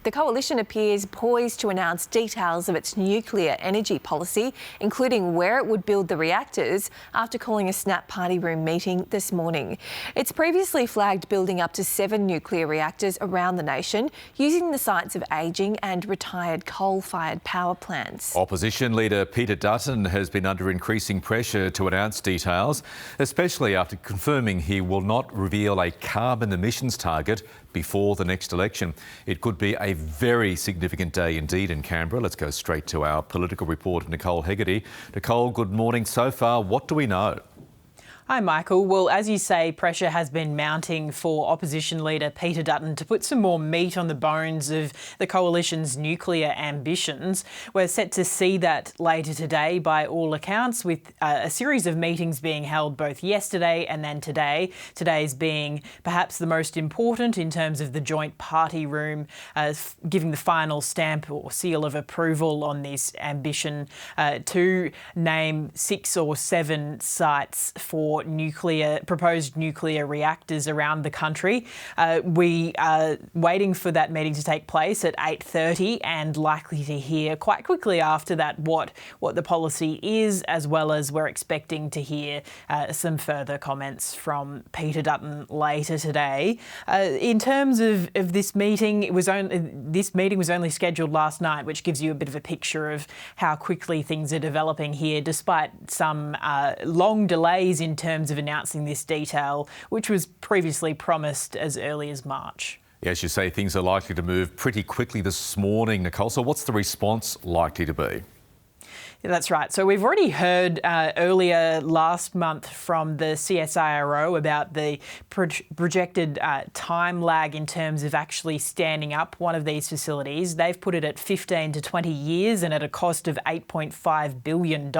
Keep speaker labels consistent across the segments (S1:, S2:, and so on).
S1: The coalition appears poised to announce details of its nuclear energy policy, including where it would build the reactors, after calling a snap party room meeting this morning. It's previously flagged building up to 7 nuclear reactors around the nation, using the sites of ageing and retired coal-fired power plants.
S2: Opposition leader Peter Dutton has been under increasing pressure to announce details, especially after confirming he will not reveal a carbon emissions target before the next election. It could be a very significant day indeed in Canberra. Let's go straight to our political reporter, Nicole Hegarty. Nicole, good morning. So far, what do we know?
S3: Hi, Michael. Well, as you say, pressure has been mounting for opposition leader Peter Dutton to put some more meat on the bones of the coalition's nuclear ambitions. We're set to see that later today, by all accounts, with a series of meetings being held both yesterday and then today. Today's being perhaps the most important in terms of the joint party room giving the final stamp or seal of approval on this ambition to name 6 or 7 sites for proposed nuclear reactors around the country. We are waiting for that meeting to take place at 8:30 and likely to hear quite quickly after that what the policy is, as well as we're expecting to hear some further comments from Peter Dutton later today. In terms of this meeting, this meeting was only scheduled last night, which gives you a bit of a picture of how quickly things are developing here, despite some long delays in terms of announcing this detail, which was previously promised as early as March.
S2: As you say, things are likely to move pretty quickly this morning, Nicole. So what's the response likely to be?
S3: Yeah, that's right. So we've already heard earlier last month from the CSIRO about the projected time lag in terms of actually standing up one of these facilities. They've put it at 15 to 20 years and at a cost of $8.5 billion.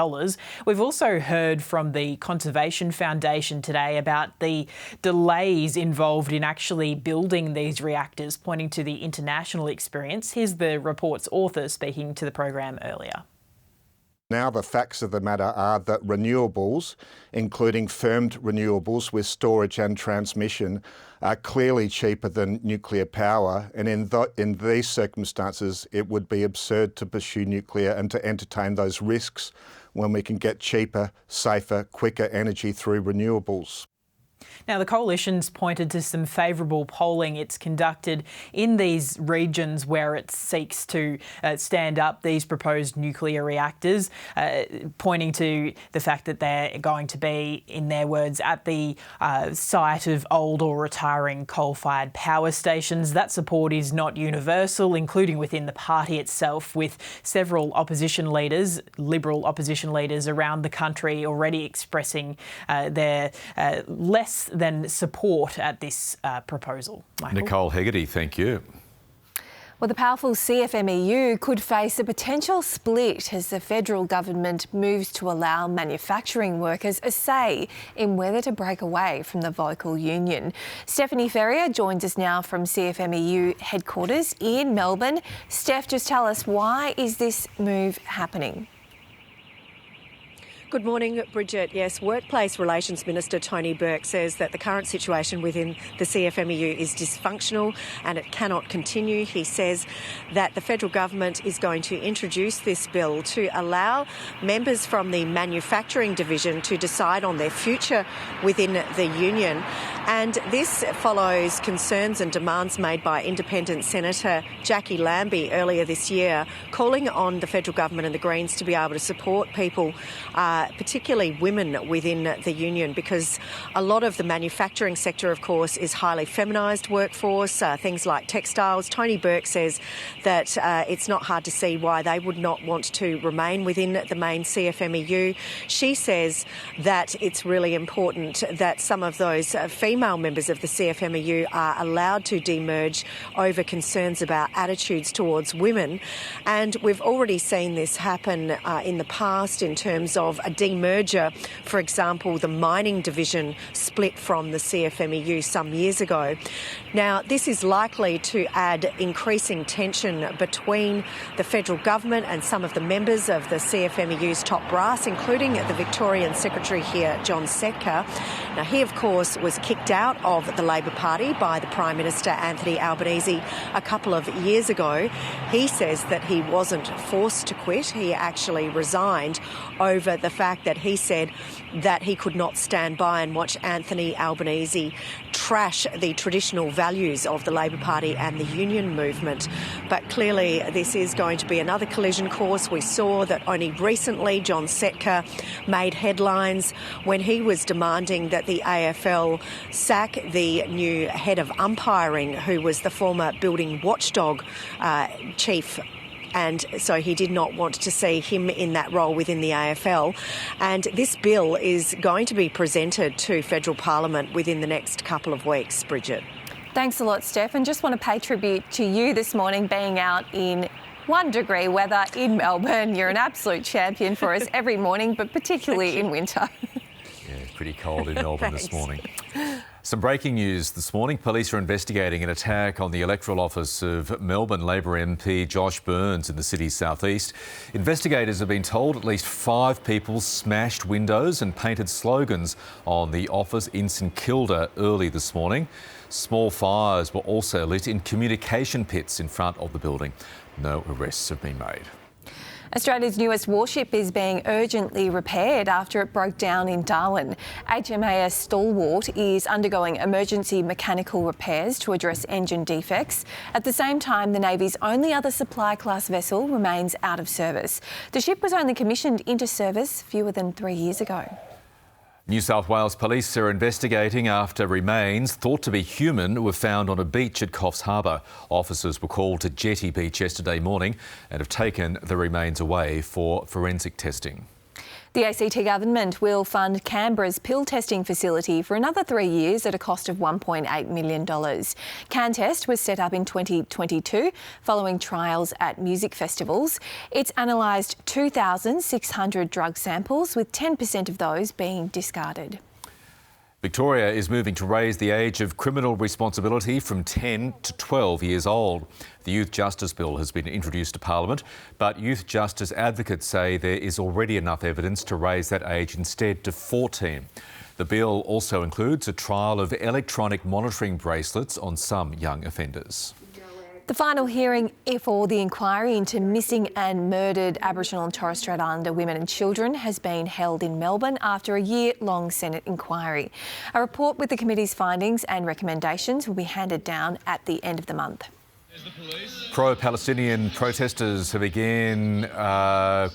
S3: We've also heard from the Conservation Foundation today about the delays involved in actually building these reactors, pointing to the international experience. Here's the report's author speaking to the program earlier.
S4: Now the facts of the matter are that renewables, including firmed renewables with storage and transmission, are clearly cheaper than nuclear power, and in these circumstances it would be absurd to pursue nuclear and to entertain those risks when we can get cheaper, safer, quicker energy through renewables.
S3: Now, the coalition's pointed to some favourable polling it's conducted in these regions where it seeks to stand up these proposed nuclear reactors, pointing to the fact that they're going to be, in their words, at the site of old or retiring coal-fired power stations. That support is not universal, including within the party itself, with several opposition leaders, Liberal opposition leaders around the country already expressing their less than support at this proposal. Michael?
S2: Nicole Hegarty, thank you.
S1: Well, the powerful CFMEU could face a potential split as the federal government moves to allow manufacturing workers a say in whether to break away from the vocal union. Stephanie Ferrier joins us now from CFMEU headquarters in Melbourne. Steph, just tell us, why is this move happening?
S5: Good morning, Bridget. Yes, Workplace Relations Minister Tony Burke says that the current situation within the CFMEU is dysfunctional and it cannot continue. He says that the federal government is going to introduce this bill to allow members from the manufacturing division to decide on their future within the union. And this follows concerns and demands made by Independent Senator Jackie Lambie earlier this year, calling on the federal government and the Greens to be able to support people, particularly women within the union, because a lot of the manufacturing sector, of course, is highly feminised workforce, things like textiles. Tony Burke says that it's not hard to see why they would not want to remain within the main CFMEU. She says that it's really important that some of those female members of the CFMEU are allowed to demerge over concerns about attitudes towards women. And we've already seen this happen in the past in terms of a demerger. For example, the mining division split from the CFMEU some years ago. Now, this is likely to add increasing tension between the federal government and some of the members of the CFMEU's top brass, including the Victorian Secretary here, John Setka. Now, he, of course, was kicked out of the Labor Party by the Prime Minister Anthony Albanese a couple of years ago. He says that he wasn't forced to quit. He actually resigned over the fact that he said that he could not stand by and watch Anthony Albanese trash the traditional values of the Labor Party and the union movement. But clearly this is going to be another collision course. We saw that only recently John Setka made headlines when he was demanding that the AFL sack the new head of umpiring, who was the former building watchdog chief. And so he did not want to see him in that role within the AFL. And this bill is going to be presented to federal parliament within the next couple of weeks, Bridget.
S1: Thanks a lot, Steph. And just want to pay tribute to you this morning, being out in 1 degree weather in Melbourne. You're an absolute champion for us every morning, but particularly in winter.
S2: Yeah, pretty cold in Melbourne this morning. Some breaking news this morning. Police are investigating an attack on the electoral office of Melbourne Labor MP Josh Burns in the city's southeast. Investigators have been told at least 5 people smashed windows and painted slogans on the office in St Kilda early this morning. Small fires were also lit in communication pits in front of the building. No arrests have been made.
S1: Australia's newest warship is being urgently repaired after it broke down in Darwin. HMAS Stalwart is undergoing emergency mechanical repairs to address engine defects. At the same time, the Navy's only other supply-class vessel remains out of service. The ship was only commissioned into service fewer than 3 years ago.
S2: New South Wales Police are investigating after remains thought to be human were found on a beach at Coffs Harbour. Officers were called to Jetty Beach yesterday morning and have taken the remains away for forensic testing. The ACT government will fund Canberra's pill testing facility for another 3 years at a cost of $1.8 million. CanTest was set up in 2022 following trials at music festivals. It's analysed 2,600 drug samples, with 10% of those being discarded. Victoria is moving to raise the age of criminal responsibility from 10 to 12 years old. The Youth Justice Bill has been introduced to Parliament, but youth justice advocates say there is already enough evidence to raise that age instead to 14. The bill also includes a trial of electronic monitoring bracelets on some young offenders. The final hearing for the inquiry into missing and murdered Aboriginal and Torres Strait Islander women and children has been held in Melbourne after a year-long Senate inquiry. A report with the committee's findings and recommendations will be handed down at the end of the month. Pro-Palestinian protesters have again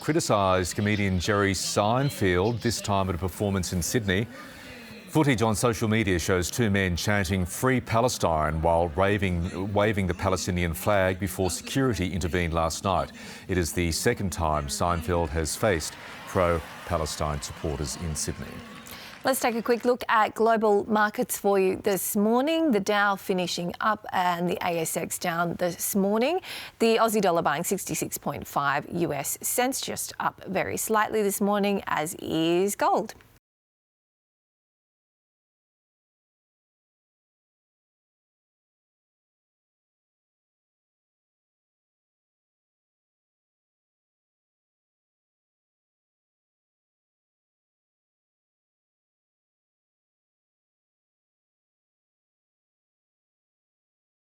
S2: criticised comedian Jerry Seinfeld, this time at a performance in Sydney. Footage on social media shows 2 men chanting "Free Palestine" while waving the Palestinian flag before security intervened last night. It is the second time Seinfeld has faced pro-Palestine supporters in Sydney. Let's take a quick look at global markets for you this morning. The Dow finishing up and the ASX down this morning. The Aussie dollar buying 66.5 US cents, just up very slightly this morning, as is gold.